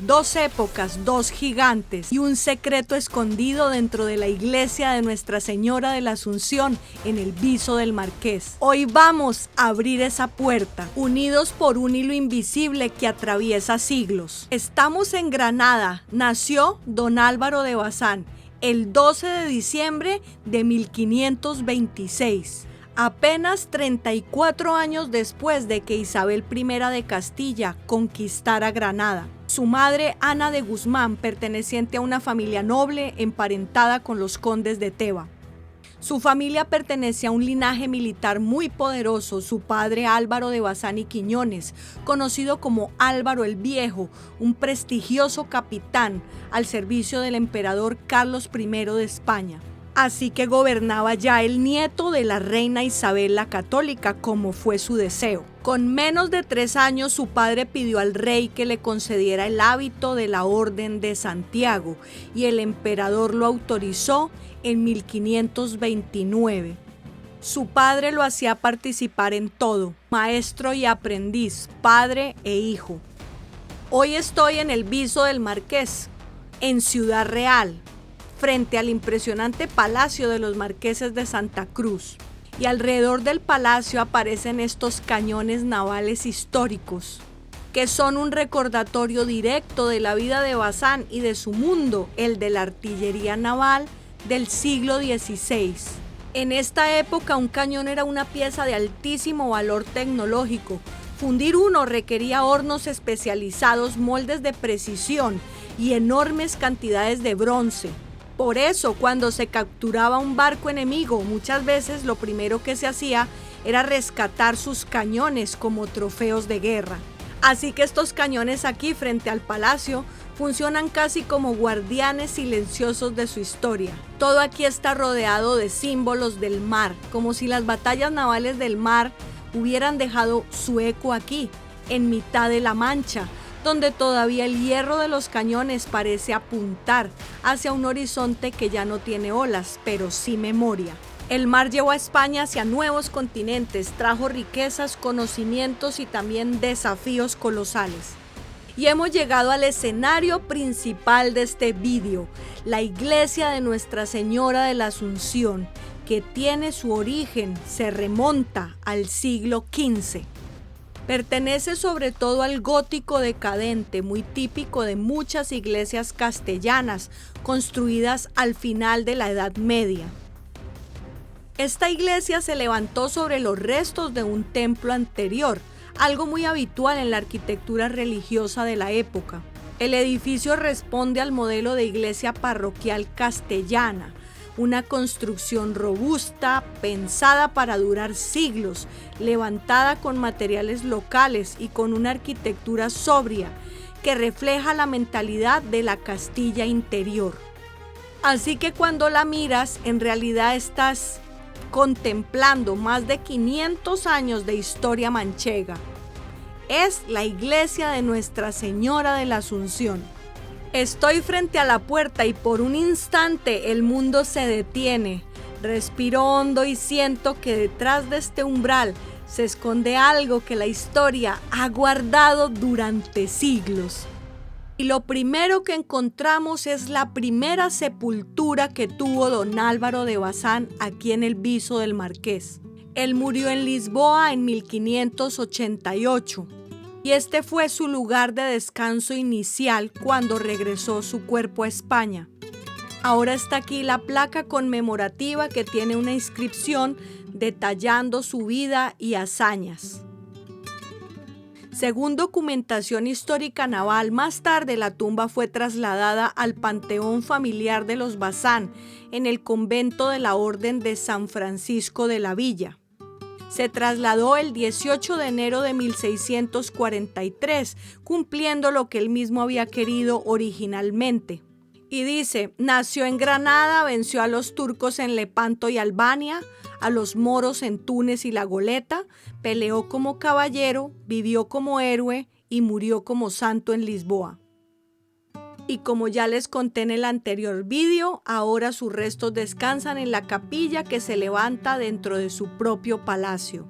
Dos épocas, dos gigantes y un secreto escondido dentro de la iglesia de Nuestra Señora de la Asunción en el Viso del Marqués. Hoy vamos a abrir esa puerta, unidos por un hilo invisible que atraviesa siglos. Estamos en Granada. Nació don Álvaro de Bazán el 12 de diciembre de 1526. Apenas 34 años después de que Isabel I de Castilla conquistara Granada. Su madre, Ana de Guzmán, perteneciente a una familia noble emparentada con los condes de Teba. Su familia pertenecía a un linaje militar muy poderoso. Su padre, Álvaro de Bazán y Quiñones, conocido como Álvaro el Viejo, un prestigioso capitán al servicio del emperador Carlos I de España. Así que gobernaba ya el nieto de la reina Isabel la Católica, como fue su deseo. Con menos de 3 años, su padre pidió al rey que le concediera el hábito de la Orden de Santiago y el emperador lo autorizó en 1529. Su padre lo hacía participar en todo, maestro y aprendiz, padre e hijo. Hoy estoy en el Viso del Marqués, en Ciudad Real, frente al impresionante Palacio de los Marqueses de Santa Cruz. Y alrededor del palacio aparecen estos cañones navales históricos, que son un recordatorio directo de la vida de Bazán y de su mundo, el de la artillería naval del siglo XVI. En esta época un cañón era una pieza de altísimo valor tecnológico. Fundir uno requería hornos especializados, moldes de precisión y enormes cantidades de bronce. Por eso, cuando se capturaba un barco enemigo, muchas veces lo primero que se hacía era rescatar sus cañones como trofeos de guerra. Así que estos cañones aquí frente al palacio funcionan casi como guardianes silenciosos de su historia. Todo aquí está rodeado de símbolos del mar, como si las batallas navales del mar hubieran dejado su eco aquí, en mitad de la Mancha, donde todavía el hierro de los cañones parece apuntar hacia un horizonte que ya no tiene olas, pero sí memoria. El mar llevó a España hacia nuevos continentes, trajo riquezas, conocimientos y también desafíos colosales. Y hemos llegado al escenario principal de este vídeo, la iglesia de Nuestra Señora de la Asunción, que tiene su origen, se remonta al siglo XV. Pertenece sobre todo al gótico decadente, muy típico de muchas iglesias castellanas construidas al final de la Edad Media. Esta iglesia se levantó sobre los restos de un templo anterior, algo muy habitual en la arquitectura religiosa de la época. El edificio responde al modelo de iglesia parroquial castellana, una construcción robusta, pensada para durar siglos, levantada con materiales locales y con una arquitectura sobria que refleja la mentalidad de la Castilla interior. Así que cuando la miras, en realidad estás contemplando más de 500 años de historia manchega. Es la iglesia de Nuestra Señora de la Asunción. Estoy frente a la puerta y por un instante el mundo se detiene. Respiro hondo y siento que detrás de este umbral se esconde algo que la historia ha guardado durante siglos. Y lo primero que encontramos es la primera sepultura que tuvo don Álvaro de Bazán aquí en el Viso del Marqués. Él murió en Lisboa en 1588. Y este fue su lugar de descanso inicial cuando regresó su cuerpo a España. Ahora está aquí la placa conmemorativa que tiene una inscripción detallando su vida y hazañas. Según documentación histórica naval, más tarde la tumba fue trasladada al panteón familiar de los Bazán en el convento de la Orden de San Francisco de la Villa. Se trasladó el 18 de enero de 1643, cumpliendo lo que él mismo había querido originalmente. Y dice, nació en Granada, venció a los turcos en Lepanto y Albania, a los moros en Túnez y La Goleta, peleó como caballero, vivió como héroe y murió como santo en Lisboa. Y como ya les conté en el anterior vídeo, ahora sus restos descansan en la capilla que se levanta dentro de su propio palacio.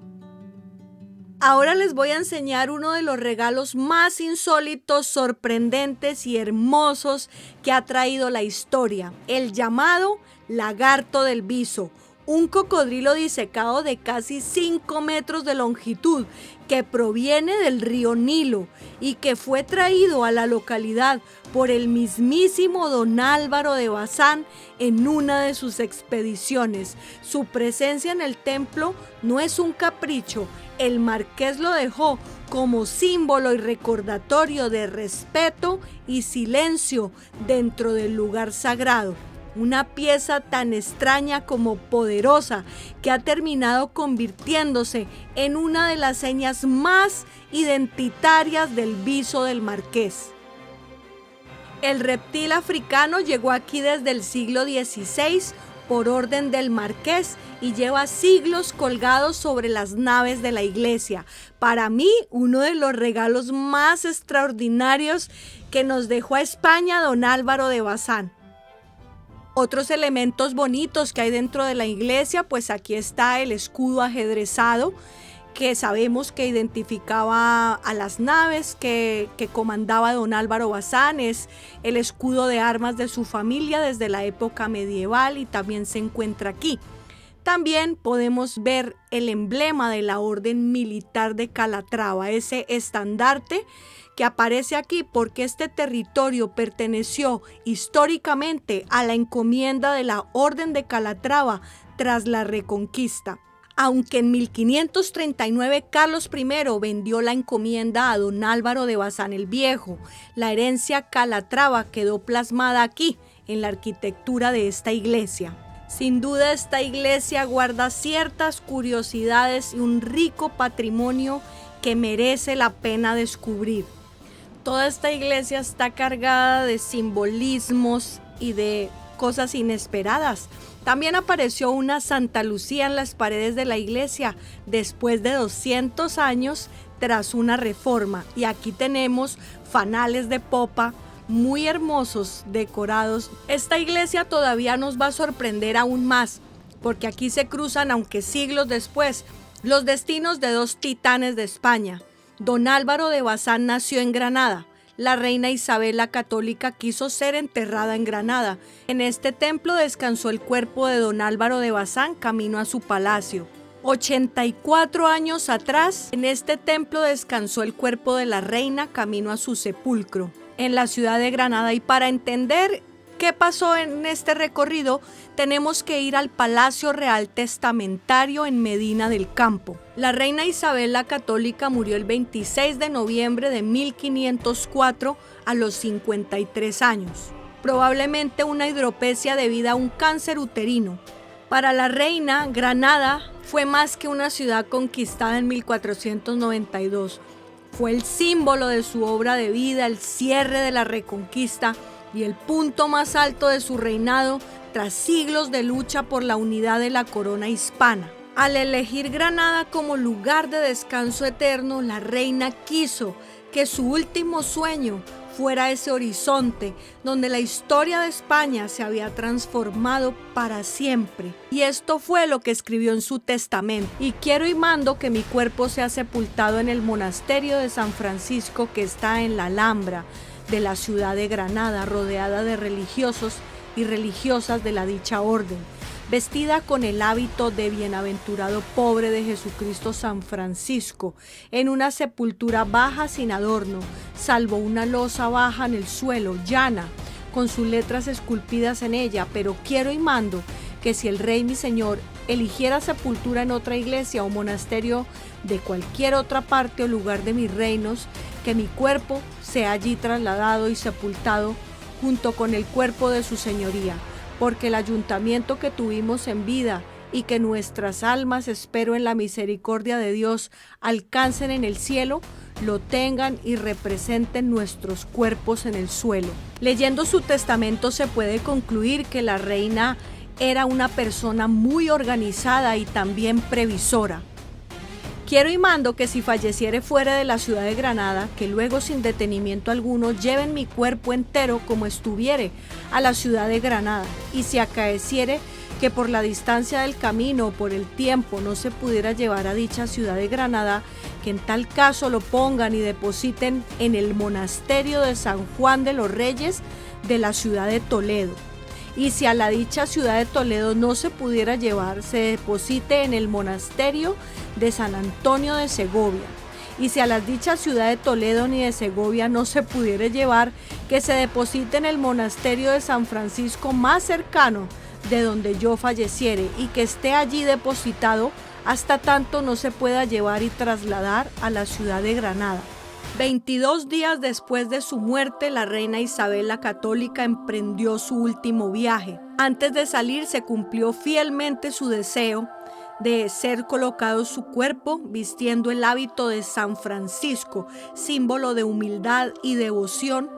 Ahora les voy a enseñar uno de los regalos más insólitos, sorprendentes y hermosos que ha traído la historia, el llamado lagarto del Viso, un cocodrilo disecado de casi 5 metros de longitud que proviene del río Nilo y que fue traído a la localidad por el mismísimo don Álvaro de Bazán en una de sus expediciones. Su presencia en el templo no es un capricho, el marqués lo dejó como símbolo y recordatorio de respeto y silencio dentro del lugar sagrado. Una pieza tan extraña como poderosa que ha terminado convirtiéndose en una de las señas más identitarias del Viso del Marqués. El reptil africano llegó aquí desde el siglo XVI por orden del marqués y lleva siglos colgados sobre las naves de la iglesia. Para mí, uno de los regalos más extraordinarios que nos dejó a España don Álvaro de Bazán. Otros elementos bonitos que hay dentro de la iglesia, pues aquí está el escudo ajedrezado, que sabemos que identificaba a las naves que comandaba don Álvaro Bazán. Es el escudo de armas de su familia desde la época medieval y también se encuentra aquí. También podemos ver el emblema de la Orden Militar de Calatrava, ese estandarte que aparece aquí porque este territorio perteneció históricamente a la encomienda de la Orden de Calatrava tras la Reconquista. Aunque en 1539 Carlos I vendió la encomienda a don Álvaro de Bazán el Viejo, la herencia Calatrava quedó plasmada aquí en la arquitectura de esta iglesia. Sin duda esta iglesia guarda ciertas curiosidades y un rico patrimonio que merece la pena descubrir. Toda esta iglesia está cargada de simbolismos y de cosas inesperadas. También apareció una Santa Lucía en las paredes de la iglesia después de 200 años tras una reforma. Y aquí tenemos fanales de popa muy hermosos, decorados. Esta iglesia todavía nos va a sorprender aún más, porque aquí se cruzan, aunque siglos después, los destinos de dos titanes de España. Don Álvaro de Bazán nació en Granada. La reina Isabel la Católica quiso ser enterrada en Granada. En este templo descansó el cuerpo de don Álvaro de Bazán camino a su palacio. 84 años atrás, en este templo descansó el cuerpo de la reina camino a su sepulcro en la ciudad de Granada. Y para entender qué pasó en este recorrido, tenemos que ir al Palacio Real Testamentario en Medina del Campo. La reina Isabel la Católica murió el 26 de noviembre de 1504 a los 53 años. Probablemente una hidropesia debida a un cáncer uterino. Para la reina, Granada fue más que una ciudad conquistada en 1492. Fue el símbolo de su obra de vida, el cierre de la Reconquista y el punto más alto de su reinado tras siglos de lucha por la unidad de la corona hispana. Al elegir Granada como lugar de descanso eterno, la reina quiso que su último sueño fuera ese horizonte donde la historia de España se había transformado para siempre. Y esto fue lo que escribió en su testamento: y quiero y mando que mi cuerpo sea sepultado en el monasterio de San Francisco, que está en la Alhambra de la ciudad de Granada, rodeada de religiosos y religiosas de la dicha orden, vestida con el hábito de bienaventurado pobre de Jesucristo San Francisco, en una sepultura baja sin adorno, salvo una losa baja en el suelo, llana, con sus letras esculpidas en ella. Pero quiero y mando que si el rey mi señor eligiera sepultura en otra iglesia o monasterio de cualquier otra parte o lugar de mis reinos, que mi cuerpo sea allí trasladado y sepultado junto con el cuerpo de su señoría, porque el ayuntamiento que tuvimos en vida y que nuestras almas, espero en la misericordia de Dios, alcancen en el cielo, lo tengan y representen nuestros cuerpos en el suelo. Leyendo su testamento se puede concluir que la reina era una persona muy organizada y también previsora. Quiero y mando que si falleciere fuera de la ciudad de Granada, que luego sin detenimiento alguno lleven mi cuerpo entero como estuviere a la ciudad de Granada, y si acaeciere que por la distancia del camino o por el tiempo no se pudiera llevar a dicha ciudad de Granada, que en tal caso lo pongan y depositen en el monasterio de San Juan de los Reyes de la ciudad de Toledo. Y si a la dicha ciudad de Toledo no se pudiera llevar, se deposite en el monasterio de San Antonio de Segovia. Y si a la dicha ciudad de Toledo ni de Segovia no se pudiera llevar, que se deposite en el monasterio de San Francisco más cercano de donde yo falleciere, y que esté allí depositado hasta tanto no se pueda llevar y trasladar a la ciudad de Granada. 22 días después de su muerte, la reina Isabel la Católica emprendió su último viaje. Antes de salir se cumplió fielmente su deseo de ser colocado su cuerpo vistiendo el hábito de San Francisco, símbolo de humildad y devoción,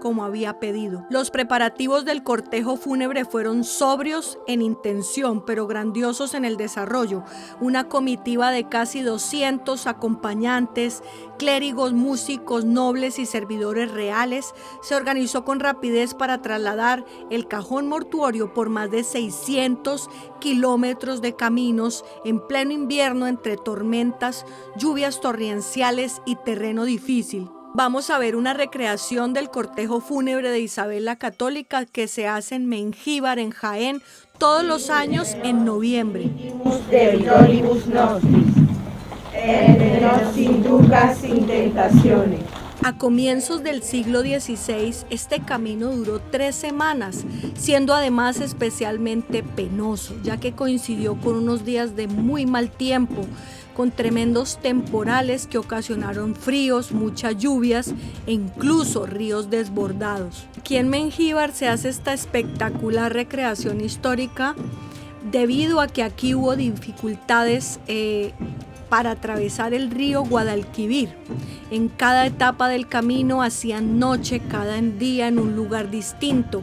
como había pedido. Los preparativos del cortejo fúnebre fueron sobrios en intención, pero grandiosos en el desarrollo. Una comitiva de casi 200 acompañantes, clérigos, músicos, nobles y servidores reales se organizó con rapidez para trasladar el cajón mortuorio por más de 600 kilómetros de caminos en pleno invierno entre tormentas, lluvias torrenciales y terreno difícil. Vamos a ver una recreación del cortejo fúnebre de Isabel la Católica que se hace en Mengíbar, en Jaén, todos los años en noviembre. A comienzos del siglo XVI, este camino duró 3 semanas, siendo además especialmente penoso, ya que coincidió con unos días de muy mal tiempo, con tremendos temporales que ocasionaron fríos, muchas lluvias e incluso ríos desbordados. Aquí en Mengíbar se hace esta espectacular recreación histórica debido a que aquí hubo dificultades para atravesar el río Guadalquivir. En cada etapa del camino hacían noche cada día en un lugar distinto,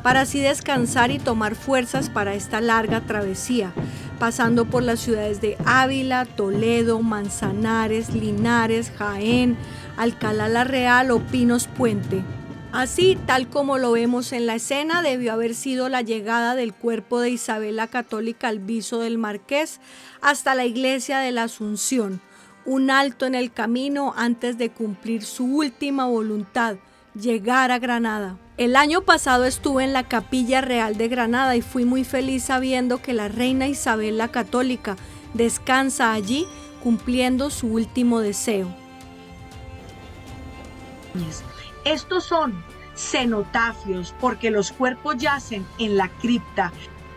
para así descansar y tomar fuerzas para esta larga travesía, pasando por las ciudades de Ávila, Toledo, Manzanares, Linares, Jaén, Alcalá la Real o Pinos Puente. Así, tal como lo vemos en la escena, debió haber sido la llegada del cuerpo de Isabel la Católica al Viso del Marqués hasta la iglesia de la Asunción, un alto en el camino antes de cumplir su última voluntad, llegar a Granada. El año pasado estuve en la Capilla Real de Granada y fui muy feliz sabiendo que la reina Isabel la Católica descansa allí cumpliendo su último deseo. Estos son cenotafios porque los cuerpos yacen en la cripta,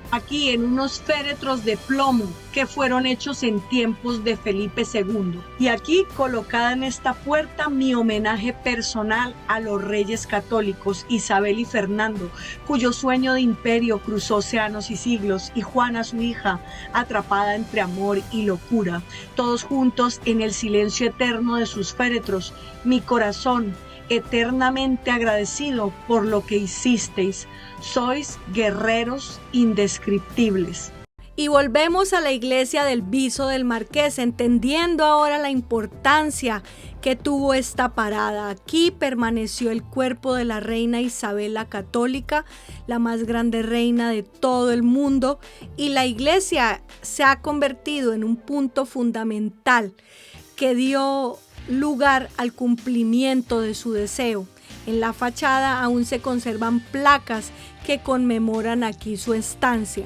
aquí en unos féretros de plomo que fueron hechos en tiempos de Felipe II. Y aquí colocada en esta puerta mi homenaje personal a los reyes católicos Isabel y Fernando, cuyo sueño de imperio cruzó océanos y siglos, y Juana su hija, atrapada entre amor y locura, todos juntos en el silencio eterno de sus féretros, mi corazón eternamente agradecido por lo que hicisteis. Sois guerreros indescriptibles. Y volvemos a la iglesia del Viso del Marqués, entendiendo ahora la importancia que tuvo esta parada. Aquí permaneció el cuerpo de la reina Isabel la Católica, la más grande reina de todo el mundo, y la iglesia se ha convertido en un punto fundamental que dio lugar al cumplimiento de su deseo. En la fachada aún se conservan placas que conmemoran aquí su estancia.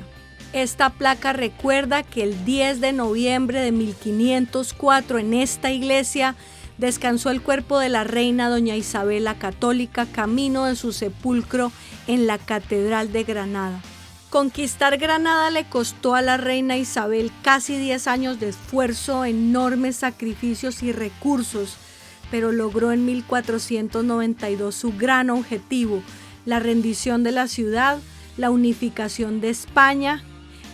Esta placa recuerda que el 10 de noviembre de 1504 en esta iglesia descansó el cuerpo de la reina doña Isabel la Católica, camino de su sepulcro en la Catedral de Granada. Conquistar Granada le costó a la reina Isabel casi 10 años de esfuerzo, enormes sacrificios y recursos, pero logró en 1492 su gran objetivo, la rendición de la ciudad, la unificación de España,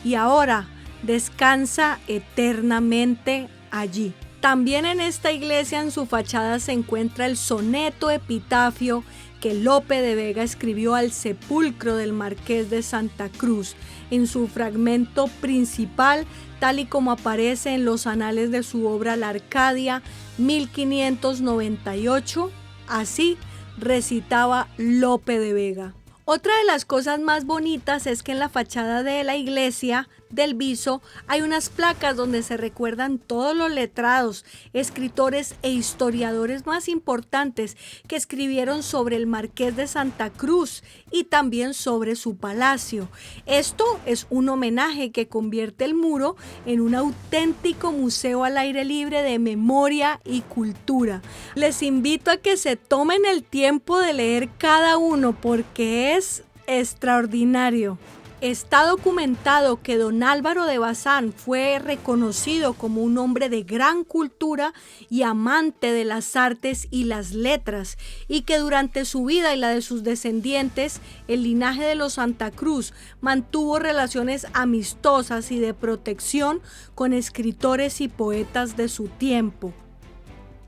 y ahora descansa eternamente allí. También en esta iglesia, en su fachada, se encuentra el soneto epitafio que Lope de Vega escribió al sepulcro del Marqués de Santa Cruz, en su fragmento principal, tal y como aparece en los anales de su obra La Arcadia, 1598, así recitaba Lope de Vega. Otra de las cosas más bonitas es que en la fachada de la iglesia del Viso hay unas placas donde se recuerdan todos los letrados, escritores e historiadores más importantes que escribieron sobre el Marqués de Santa Cruz y también sobre su palacio. Esto es un homenaje que convierte el muro en un auténtico museo al aire libre de memoria y cultura. Les invito a que se tomen el tiempo de leer cada uno porque es extraordinario. Está documentado que don Álvaro de Bazán fue reconocido como un hombre de gran cultura y amante de las artes y las letras, y que durante su vida y la de sus descendientes, el linaje de los Santa Cruz mantuvo relaciones amistosas y de protección con escritores y poetas de su tiempo.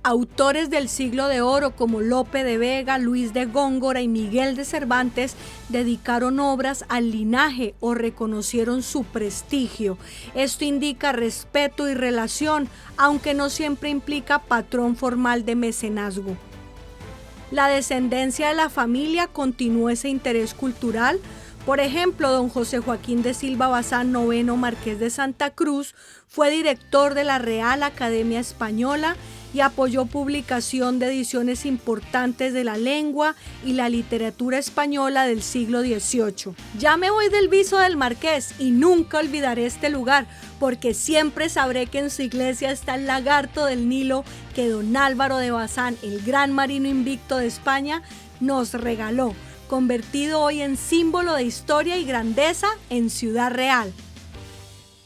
Autores del Siglo de Oro como Lope de Vega, Luis de Góngora y Miguel de Cervantes dedicaron obras al linaje o reconocieron su prestigio. Esto indica respeto y relación, aunque no siempre implica patrón formal de mecenazgo. La descendencia de la familia continuó ese interés cultural. Por ejemplo, don José Joaquín de Silva Bazán, noveno Marqués de Santa Cruz, fue director de la Real Academia Española y apoyó publicación de ediciones importantes de la lengua y la literatura española del siglo XVIII. Ya me voy del Viso del Marqués y nunca olvidaré este lugar, porque siempre sabré que en su iglesia está el lagarto del Nilo que don Álvaro de Bazán, el gran marino invicto de España, nos regaló, convertido hoy en símbolo de historia y grandeza en Ciudad Real.